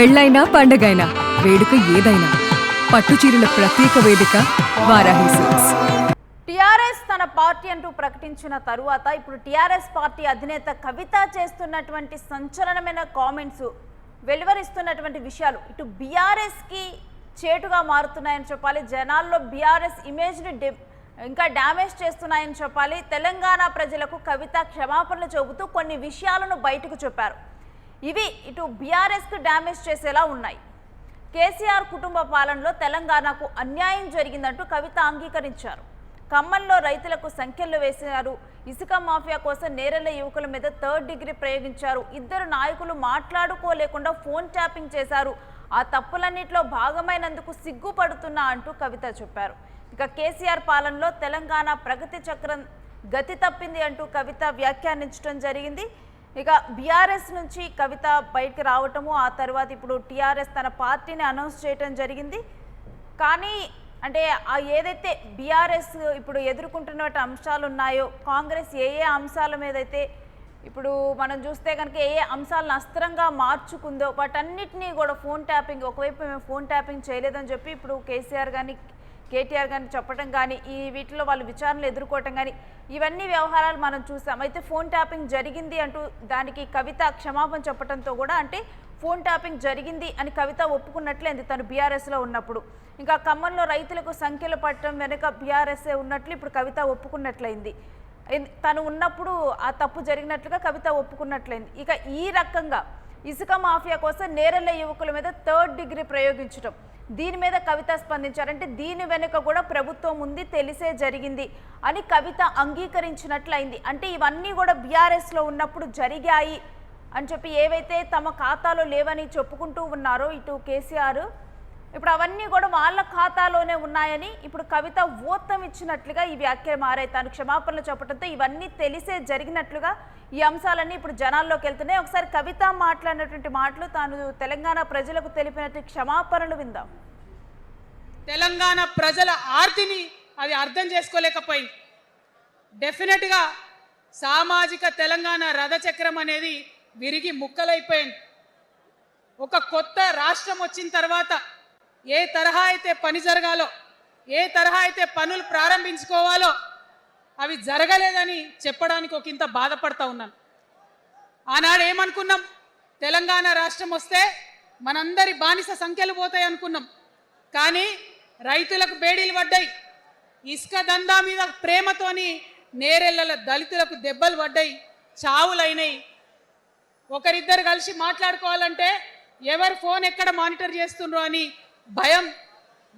పెళ్ళైనా పండగైనా వేడుక ఏదైనా పట్టుచీరల ప్రత్యేక వేదిక వారాహి సిల్క్స్. టీఆర్ఎస్ తన పార్టీ అంటూ ప్రకటించిన తరువాత ఇప్పుడు టీఆర్ఎస్ పార్టీ అధినేత కవిత చేస్తున్నటువంటి సంచలనమైన కామెంట్స్, వెలువరిస్తున్నటువంటి విషయాలు ఇటు బీఆర్ఎస్కి చేటుగా మారుతున్నాయని చెప్పాలి. జనాల్లో బీఆర్ఎస్ ఇమేజ్ని ఇంకా డ్యామేజ్ చేస్తున్నాయని చెప్పాలి. తెలంగాణ ప్రజలకు కవిత క్షమాపణలు చెబుతూ కొన్ని విషయాలను బయటకు చెప్పారు. ఇవి ఇటు బీఆర్ఎస్కు డ్యామేజ్ చేసేలా ఉన్నాయి. కేసీఆర్ కుటుంబ పాలనలో తెలంగాణకు అన్యాయం జరిగిందంటూ కవిత అంగీకరించారు. ఖమ్మంలో రైతులకు సంఖ్యలు వేశారు. ఇసుక మాఫియా కోసం నేరెళ్ల యువకుల మీద 3rd డిగ్రీ ప్రయోగించారు. ఇద్దరు నాయకులు మాట్లాడుకోలేకుండా ఫోన్ ట్యాపింగ్ చేశారు. ఆ తప్పులన్నింటిలో భాగమైనందుకు సిగ్గుపడుతున్నా అంటూ కవిత చెప్పారు. ఇక కేసీఆర్ పాలనలో తెలంగాణ ప్రగతి చక్రం గతి తప్పింది అంటూ కవిత వ్యాఖ్యానించడం జరిగింది. ఇక బీఆర్ఎస్ నుంచి కవిత బయటకు రావటము, ఆ తర్వాత ఇప్పుడు టీఆర్ఎస్ తన పార్టీని అనౌన్స్ చేయటం జరిగింది. కానీ అంటే ఏదైతే బీఆర్ఎస్ ఇప్పుడు ఎదుర్కొంటున్న అంశాలు ఉన్నాయో, కాంగ్రెస్ ఏ అంశాల మీద అయితే ఇప్పుడు మనం చూస్తే కనుక ఏ అంశాలను అస్త్రంగా మార్చుకుందో వాటన్నిటినీ కూడా ఫోన్ ట్యాపింగ్, ఒకవైపు మేము ఫోన్ ట్యాపింగ్ చేయలేదని చెప్పి ఇప్పుడు కేసీఆర్ కానీ కేటీఆర్ కానీ చెప్పడం కానీ, ఈ వీటిలో వాళ్ళు విచారణలు ఎదుర్కోవటం కానీ, ఇవన్నీ వ్యవహారాలు మనం చూసాం. అయితే ఫోన్ ట్యాపింగ్ జరిగింది అంటూ దానికి కవిత క్షమాపణ చెప్పడంతో కూడా అంటే ఫోన్ ట్యాపింగ్ జరిగింది అని కవిత ఒప్పుకున్నట్లయింది తను బీఆర్ఎస్లో ఉన్నప్పుడు. ఇంకా ఖమ్మంలో రైతులకు సంఖ్యలు పట్టడం వెనుక బీఆర్ఎస్ఏ ఉన్నట్లు ఇప్పుడు కవిత ఒప్పుకున్నట్లయింది. తను ఉన్నప్పుడు ఆ తప్పు జరిగినట్లుగా కవిత ఒప్పుకున్నట్లయింది. ఇక ఈ రకంగా ఇసుక మాఫియా కోసం నేరెళ్ల యువకుల మీద 3rd డిగ్రీ ప్రయోగించడం, దీని మీద కవిత స్పందించారంటే దీని వెనుక కూడా ప్రభుత్వం ఉంది, తెలిసే జరిగింది అని కవిత అంగీకరించినట్లయింది. అంటే ఇవన్నీ కూడా బీఆర్ఎస్లో ఉన్నప్పుడు జరిగాయి అని చెప్పి ఏవైతే తమ ఖాతాలో లేవని చెప్పుకుంటూ ఉన్నారో ఇటు కేసీఆర్, ఇప్పుడు అవన్నీ కూడా వాళ్ళ ఖాతాలోనే ఉన్నాయని ఇప్పుడు కవిత ఓత్తం ఇచ్చినట్లుగా ఈ వ్యాఖ్యలు మారాయి. తాను క్షమాపణలు చెప్పడంతో ఇవన్నీ తెలిసే జరిగినట్లుగా ఈ అంశాలన్నీ ఇప్పుడు జనాల్లోకి వెళ్తున్నాయి. ఒకసారి కవిత మాట్లాడినటువంటి మాటలు, తాను తెలంగాణ ప్రజలకు తెలిపినటువంటి క్షమాపణలు విందాం. తెలంగాణ ప్రజల ఆర్తిని అది అర్థం చేసుకోలేకపోయింది. డెఫినెట్గా సామాజిక తెలంగాణ రథచక్రం అనేది విరిగి ముక్కలైపోయింది. ఒక కొత్త రాష్ట్రం వచ్చిన తర్వాత ఏ తరహా అయితే పని జరగాలో, ఏ తరహా అయితే పనులు ప్రారంభించుకోవాలో అవి జరగలేదని చెప్పడానికి ఒక ఇంత బాధపడతా ఉన్నాను. ఆనాడు ఏమనుకున్నాం, తెలంగాణ రాష్ట్రం వస్తే మనందరి బానిస సంఖ్యలు పోతాయి అనుకున్నాం. కానీ రైతులకు బేడీలు పడ్డాయి, ఇసుక దందా మీద ప్రేమతోని నేరెళ్ల దళితులకు దెబ్బలు పడ్డాయి, చావులైనాయి. ఒకరిద్దరు కలిసి మాట్లాడుకోవాలంటే ఎవరు ఫోన్ ఎక్కడ మానిటర్ చేస్తుండ్రో అని భయం,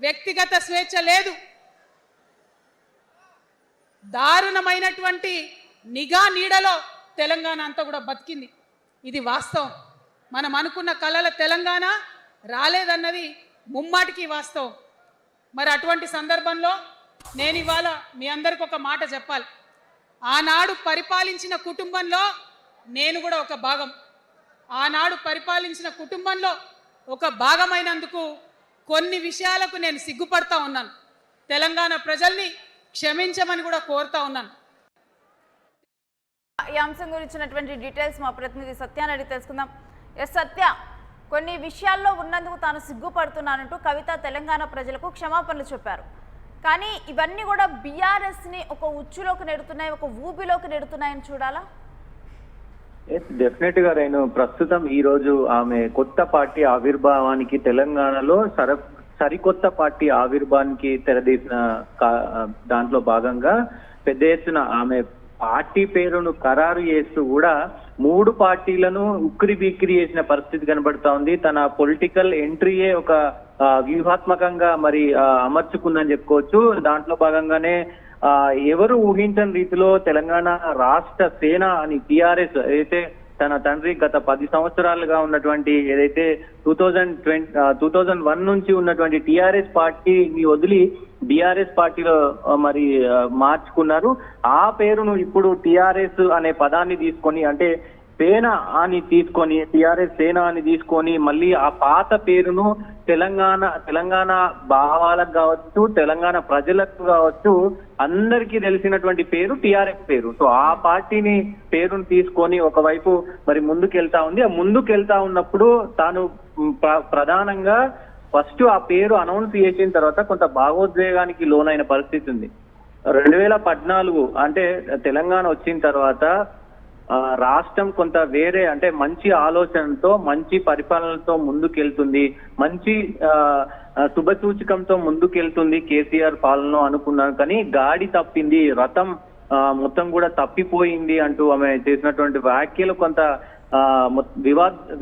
వ్యక్తిగత స్వేచ్ఛ లేదు. దారుణమైనటువంటి నిఘా నీడలో తెలంగాణ అంతా కూడా బతికింది. ఇది వాస్తవం. మనం అనుకున్న కలల తెలంగాణ రాలేదన్నది ముమ్మాటికి వాస్తవం. మరి అటువంటి సందర్భంలో నేను ఇవాళ మీ అందరికి ఒక మాట చెప్పాలి. ఆనాడు పరిపాలించిన కుటుంబంలో నేను కూడా ఒక భాగం. ఆనాడు పరిపాలించిన కుటుంబంలో ఒక భాగమైనందుకు కొన్ని విషయాలకు నేను సిగ్గుపడతా ఉన్నాను. తెలంగాణ ప్రజల్ని క్షమించమని కూడా కోరుతా ఉన్నాను. ఈ అంశం గురించినటువంటి డీటెయిల్స్ మా ప్రతినిధి సత్యాన్ని అడిగి తెలుసుకుందాం. సత్య, కొన్ని విషయాల్లో ఉన్నందుకు తాను సిగ్గుపడుతున్నానంటూ కవిత తెలంగాణ ప్రజలకు క్షమాపణలు చెప్పారు. కానీ ఇవన్నీ కూడా బీఆర్ఎస్ని ఒక ఉచ్చులోకి నెడుతున్నాయి, ఒక ఊబిలోకి నెడుతున్నాయని చూడాలా? డెఫినెట్ గా నేను ప్రస్తుతం ఈ రోజు ఆమె కొత్త పార్టీ ఆవిర్భావానికి తెలంగాణలో సరికొత్త పార్టీ ఆవిర్భావానికి తెరదీసిన దాంట్లో భాగంగా పెద్ద ఎత్తున ఆమె పార్టీ పేరును ఖరారు చేస్తూ కూడా 3 పార్టీలను ఉక్కిరి బిక్కిరి చేసిన పరిస్థితి కనబడతా ఉంది. తన పొలిటికల్ ఎంట్రీయే ఒక వ్యూహాత్మకంగా మరి అమర్చుకుందని చెప్పుకోవచ్చు. దాంట్లో భాగంగానే ఎవరు ఊహించని రీతిలో తెలంగాణ రాష్ట్ర సేన అని టీఆర్ఎస్ అయితే తన తండ్రి గత 10 సంవత్సరాలుగా ఉన్నటువంటి ఏదైతే 2001 నుంచి ఉన్నటువంటి టీఆర్ఎస్ పార్టీని వదిలి బీఆర్ఎస్ పార్టీలో మరి మార్చుకున్నారు. ఆ పేరును ఇప్పుడు టీఆర్ఎస్ అనే పదాన్ని తీసుకొని, అంటే సేన అని తీసుకొని, టీఆర్ఎస్ సేన అని తీసుకొని మళ్ళీ ఆ పాత పేరును తెలంగాణ భావాలకు కావచ్చు, తెలంగాణ ప్రజలకు కావచ్చు, అందరికీ తెలిసినటువంటి పేరు టీఆర్ఎస్ పేరు. సో ఆ పార్టీని పేరును తీసుకొని ఒకవైపు మరి ముందుకెళ్తా ఉంది. ఆ ముందుకెళ్తా ఉన్నప్పుడు తాను ప్రధానంగా ఫస్ట్ ఆ పేరు అనౌన్స్ చేసిన తర్వాత కొంత భావోద్వేగానికి లోనైన పరిస్థితి ఉంది. 2014 అంటే తెలంగాణ వచ్చిన తర్వాత రాష్ట్రం కొంత వేరే అంటే మంచి ఆలోచనతో మంచి పరిపాలనతో ముందుకెళ్తుంది, మంచి శుభసూచకంతో ముందుకెళ్తుంది కేసీఆర్ పాలన అనుకున్నాను. కానీ గాడి తప్పింది, రథం మొత్తం కూడా తప్పిపోయింది అంటూ ఆమె చేసినటువంటి వ్యాఖ్యలు కొంత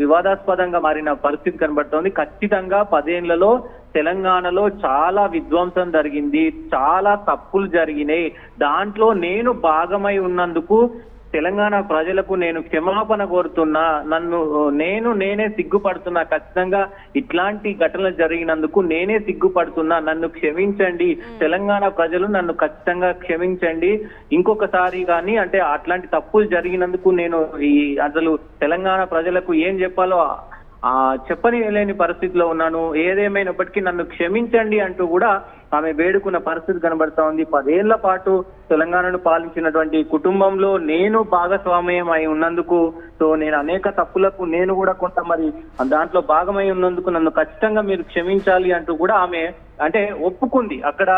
వివాదాస్పదంగా మారిన పరిస్థితి కనబడుతోంది. ఖచ్చితంగా 10 ఏళ్లలో తెలంగాణలో చాలా విధ్వంసం జరిగింది, చాలా తప్పులు జరిగినాయి. దాంట్లో నేను భాగమై ఉన్నందుకు తెలంగాణ ప్రజలకు నేను క్షమాపణ కోరుతున్నా, నేనే సిగ్గుపడుతున్నా. ఖచ్చితంగా ఇట్లాంటి ఘటనలు జరిగినందుకు నేనే సిగ్గుపడుతున్నా, నన్ను క్షమించండి, తెలంగాణ ప్రజలు నన్ను ఖచ్చితంగా క్షమించండి. ఇంకొకసారి కానీ అంటే అట్లాంటి తప్పులు జరిగినందుకు నేను అసలు తెలంగాణ ప్రజలకు ఏం చెప్పాలో చెప్పని లేని పరిస్థితిలో ఉన్నాను, ఏదేమైనప్పటికీ నన్ను క్షమించండి అంటూ కూడా ఆమె వేడుకున్న పరిస్థితి కనబడతా ఉంది. 10 ఏళ్ల పాటు తెలంగాణను పాలించినటువంటి కుటుంబంలో నేను భాగస్వామ్యం అయి ఉన్నందుకు, సో నేను అనేక తప్పులకు నేను కూడా కొంత మరి దాంట్లో భాగమై ఉన్నందుకు నన్ను ఖచ్చితంగా మీరు క్షమించాలి అంటూ కూడా ఆమె అంటే ఒప్పుకుంది. అక్కడ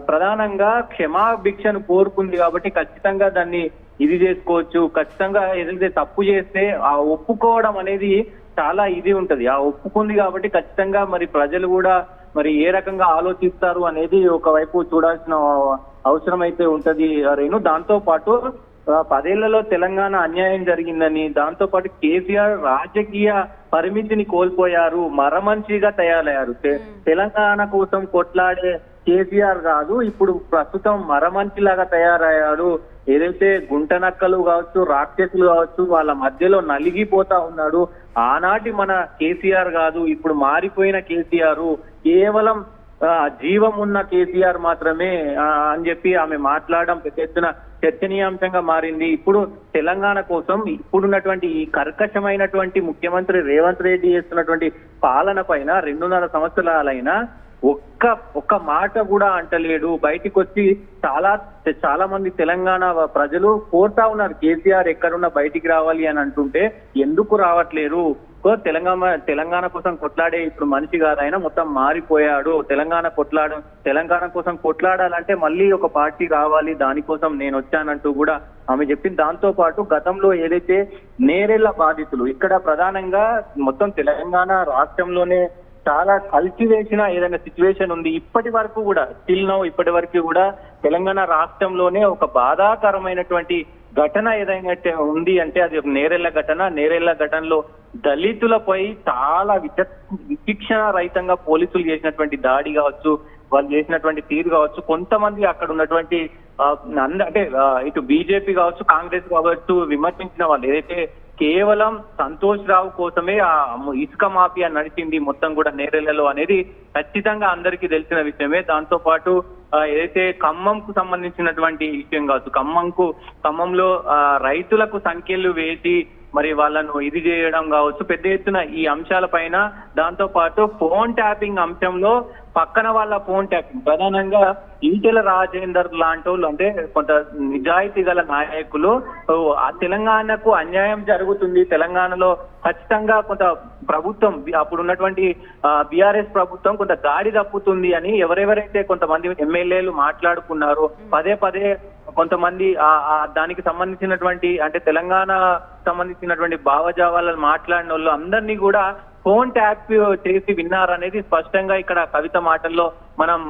ప్రధానంగా క్షమాభిక్షను కోరుకుంది కాబట్టి ఖచ్చితంగా దాన్ని ఇది చేసుకోవచ్చు. ఖచ్చితంగా ఏదైతే తప్పు చేస్తే ఆ ఒప్పుకోవడం అనేది చాలా ఇది ఉంటది. ఆ ఒప్పుకుంది కాబట్టి ఖచ్చితంగా మరి ప్రజలు కూడా మరి ఏ రకంగా ఆలోచిస్తారు అనేది ఒకవైపు చూడాల్సిన అవసరం అయితే ఉంటది రేణు. దాంతో పాటు 10 ఏళ్లలో తెలంగాణ అన్యాయం జరిగిందని, దాంతో పాటు కేసీఆర్ రాజకీయ పరిమితిని కోల్పోయారు, మరమంచిగా తయారయ్యారు. తెలంగాణ కోసం కొట్లాడే కేసీఆర్ కాదు, ఇప్పుడు ప్రస్తుతం మరమంచిలాగా తయారయ్యారు. ఏదైతే గుంటనక్కలు కావచ్చు, రాక్షసులు కావచ్చు, వాళ్ళ మధ్యలో నలిగిపోతా ఉన్నాడు. ఆనాటి మన కేసీఆర్ కాదు, ఇప్పుడు మారిపోయిన కేసీఆర్, కేవలం జీవం ఉన్న కేసీఆర్ మాత్రమే అని చెప్పి ఆమె మాట్లాడడం పెద్ద ఎత్తున చర్చనీయాంశంగా మారింది. ఇప్పుడు తెలంగాణ కోసం ఇప్పుడున్నటువంటి ఈ కర్కశమైనటువంటి ముఖ్యమంత్రి రేవంత్ రెడ్డి చేస్తున్నటువంటి పాలన పైన 2.5 సంవత్సరాలైనా ఒక్క మాట కూడా అంటలేడు. బయటికి వచ్చి చాలా మంది తెలంగాణ ప్రజలు కోరుతా ఉన్నారు కేసీఆర్ ఎక్కడున్నా బయటికి రావాలి అని అంటుంటే ఎందుకు రావట్లేరు? తెలంగాణ కోసం కొట్లాడే ఇప్పుడు మనిషి కాదు ఆయన, మొత్తం మారిపోయాడు. తెలంగాణ కోసం కొట్లాడాలంటే మళ్ళీ ఒక పార్టీ కావాలి, దానికోసం నేను వచ్చానంటూ కూడా ఆమె చెప్పింది. దాంతో పాటు గతంలో ఏదైతే నేరెళ్ల బాధితులు ఇక్కడ ప్రధానంగా మొత్తం తెలంగాణ రాష్ట్రంలోనే చాలా కలిసివేసిన ఏదైనా సిచ్యువేషన్ ఉంది. ఇప్పటి వరకు కూడా తెలంగాణ రాష్ట్రంలోనే ఒక బాధాకరమైనటువంటి ఘటన ఏదైనా ఉంది అంటే అది నేరెళ్ల ఘటన. నేరెళ్ల ఘటనలో దళితులపై చాలా విచక్షణ రహితంగా పోలీసులు చేసినటువంటి దాడి కావచ్చు, వాళ్ళు చేసినటువంటి తీరు కావచ్చు, కొంతమంది అక్కడ ఉన్నటువంటి అంటే ఇటు బీజేపీ కావచ్చు, కాంగ్రెస్ కావచ్చు విమర్శించిన వాళ్ళు ఏదైతే కేవలం సంతోష్ రావు కోసమే ఆ ఇసుక మాఫియా నడిచింది మొత్తం కూడా నేరెళ్లలో అనేది ఖచ్చితంగా అందరికీ తెలిసిన విషయమే. దాంతో పాటు ఏదైతే ఖమ్మంకు సంబంధించినటువంటి విషయం కావచ్చు, ఖమ్మంలో రైతులకు సంఖ్యలు వేసి మరి వాళ్ళను ఇది చేయడం కావచ్చు, పెద్ద ఎత్తున ఈ అంశాల పైన, దాంతో పాటు ఫోన్ ట్యాపింగ్ అంశంలో పక్కన వాళ్ళ ఫోన్ ట్యాపింగ్ ప్రధానంగా ఈటెల రాజేందర్ లాంటి వాళ్ళు అంటే కొంత నిజాయితీ గల నాయకులు తెలంగాణకు అన్యాయం జరుగుతుంది, తెలంగాణలో ఖచ్చితంగా కొంత ప్రభుత్వం అప్పుడు ఉన్నటువంటి బీఆర్ఎస్ ప్రభుత్వం కొంత గాడి తప్పుతుంది అని ఎవరెవరైతే కొంతమంది ఎమ్మెల్యేలు మాట్లాడుకున్నారో పదే కొంతమంది దానికి సంబంధించినటువంటి అంటే తెలంగాణ సంబంధించినటువంటి భావజావాలను మాట్లాడిన వాళ్ళు అందరినీ కూడా ఫోన్ ట్యాప్ చేసి విన్నారనేది స్పష్టంగా ఇక్కడ కవిత మాటల్లో మనం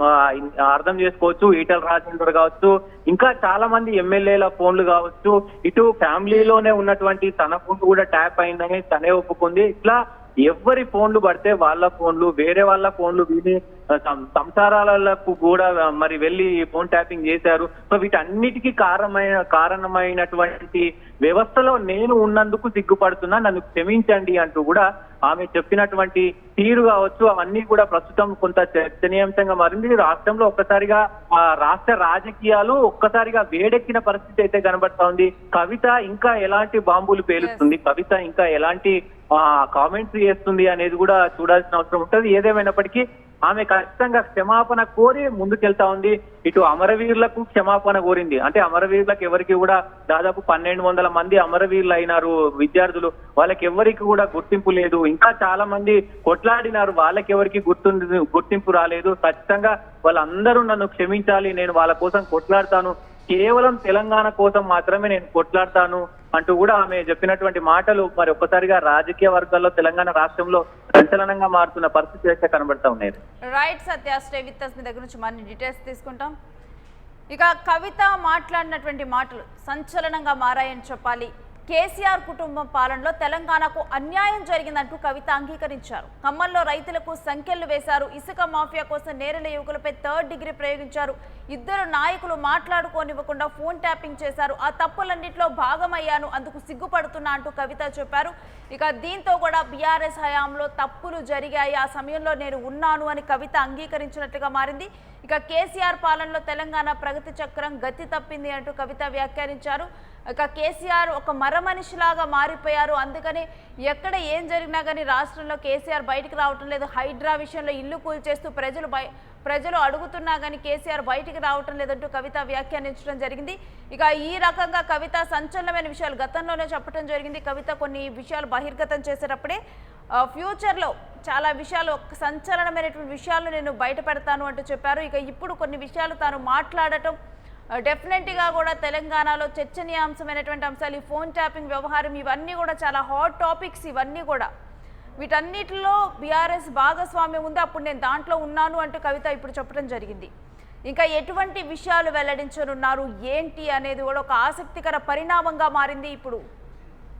అర్థం చేసుకోవచ్చు. ఈటల రాజేందర్ కావచ్చు, ఇంకా చాలా మంది ఎమ్మెల్యేల ఫోన్లు కావచ్చు, ఇటు ఫ్యామిలీలోనే ఉన్నటువంటి తన ఫోన్ కూడా ట్యాప్ అయిందని తనే ఒప్పుకుంది. ఇట్లా ఎవరి ఫోన్లు పడితే వాళ్ళ ఫోన్లు, వేరే వాళ్ళ ఫోన్లు విని సంసారాలకు కూడా మరి వెళ్ళి ఫోన్ ట్యాపింగ్ చేశారు. సో వీటన్నిటికీ కారణమైనటువంటి వ్యవస్థలో నేను ఉన్నందుకు సిగ్గుపడుతున్నా, నన్ను క్షమించండి అంటూ కూడా ఆమె చెప్పినటువంటి తీరు కావచ్చు, అవన్నీ కూడా ప్రస్తుతం కొంత చర్చనీయాంశంగా మారింది. రాష్ట్రంలో ఒక్కసారిగా రాష్ట్ర రాజకీయాలు ఒక్కసారిగా వేడెక్కిన పరిస్థితి అయితే కనబడతా ఉంది. కవిత ఇంకా ఎలాంటి బాంబులు పేలుస్తుంది, కవిత ఇంకా ఎలాంటి కామెంట్స్ చేస్తుంది అనేది కూడా చూడాల్సిన అవసరం ఉంటుంది. ఏదేమైనప్పటికీ ఆమె ఖచ్చితంగా క్షమాపణ కోరి ముందుకెళ్తా ఉంది. ఇటు అమరవీరులకు క్షమాపణ కోరింది. అంటే అమరవీరులకు ఎవరికి కూడా దాదాపు 1200 మంది అమరవీరులు అయినారు విద్యార్థులు, వాళ్ళకి ఎవరికి కూడా గుర్తింపు లేదు. ఇంకా చాలా మంది కొట్లాడినారు, వాళ్ళకి ఎవరికి గుర్తింపు రాలేదు. ఖచ్చితంగా వాళ్ళందరూ నన్ను క్షమించాలి, నేను వాళ్ళ కోసం కొట్లాడతాను, కేవలం తెలంగాణ కోసం మాత్రమే నేను కొట్లాడతాను అంటూ కూడా ఆమె చెప్పినటువంటి మాటలు మరి ఒక్కసారిగా రాజకీయ వర్గాల్లో తెలంగాణ రాష్ట్రంలో సంచలనంగా మారుతున్న పరిస్థితి అయితే కనబడతా ఉన్నాయి. Right Satya, stay with us. మీ దగ్గర నుంచి మరిన్ని డీటెయిల్స్ తీసుకుంటాం. ఇక కవిత మాట్లాడినటువంటి మాటలు సంచలనంగా మారాయని చెప్పాలి. కేసీఆర్ కుటుంబం పాలనలో తెలంగాణకు అన్యాయం జరిగిందంటూ కవిత అంగీకరించారు. ఖమ్మంలో రైతులకు సంకెళ్లు వేశారు. ఇసుక మాఫియా కోసం నేరల యువకులపై 3rd డిగ్రీ ప్రయోగించారు. ఇద్దరు నాయకులు మాట్లాడుకోనివ్వకుండా ఫోన్ ట్యాపింగ్ చేశారు. ఆ తప్పులన్నింటిలో భాగమయ్యాను, అందుకు సిగ్గుపడుతున్నా అంటూ కవిత చెప్పారు. ఇక దీంతో కూడా బీఆర్ఎస్ హయాంలో తప్పులు జరిగాయి, ఆ సమయంలో నేను ఉన్నాను అని కవిత అంగీకరించినట్లుగా మారింది. ఇక కేసీఆర్ పాలనలో తెలంగాణ ప్రగతి చక్రం గతి తప్పింది అంటూ కవిత వ్యాఖ్యానించారు. ఇక కేసీఆర్ ఒక మరమనిషిలాగా మారిపోయారు, అందుకని ఎక్కడ ఏం జరిగినా కానీ రాష్ట్రంలో కేసీఆర్ బయటికి రావటం లేదు. హైడ్రా విషయంలో ఇల్లు కూల్చేస్తూ ప్రజలు అడుగుతున్నా కానీ కేసీఆర్ బయటికి రావటం లేదంటూ కవిత వ్యాఖ్యానించడం జరిగింది. ఇక ఈ రకంగా కవిత సంచలనమైన విషయాలు గతంలోనే చెప్పడం జరిగింది. కవిత కొన్ని విషయాలు బహిర్గతం చేసేటప్పుడే ఫ్యూచర్లో చాలా విషయాలు, సంచలనమైనటువంటి విషయాలు నేను బయట పెడతాను అంటూ చెప్పారు. ఇక ఇప్పుడు కొన్ని విషయాలు తాను మాట్లాడటం డెఫినెట్గా కూడా తెలంగాణలో చర్చనీయాంశమైనటువంటి అంశాలు, ఈ ఫోన్ ట్యాపింగ్ వ్యవహారం, ఇవన్నీ కూడా చాలా హాట్ టాపిక్స్. ఇవన్నీ కూడా వీటన్నిటిలో బీఆర్ఎస్ భాగస్వామ్యం ఉంది, అప్పుడు నేను దాంట్లో ఉన్నాను అంటూ కవిత ఇప్పుడు చెప్పడం జరిగింది. ఇంకా ఎటువంటి విషయాలు వెల్లడించనున్నారు ఏంటి అనేది కూడా ఒక ఆసక్తికర పరిణామంగా మారింది ఇప్పుడు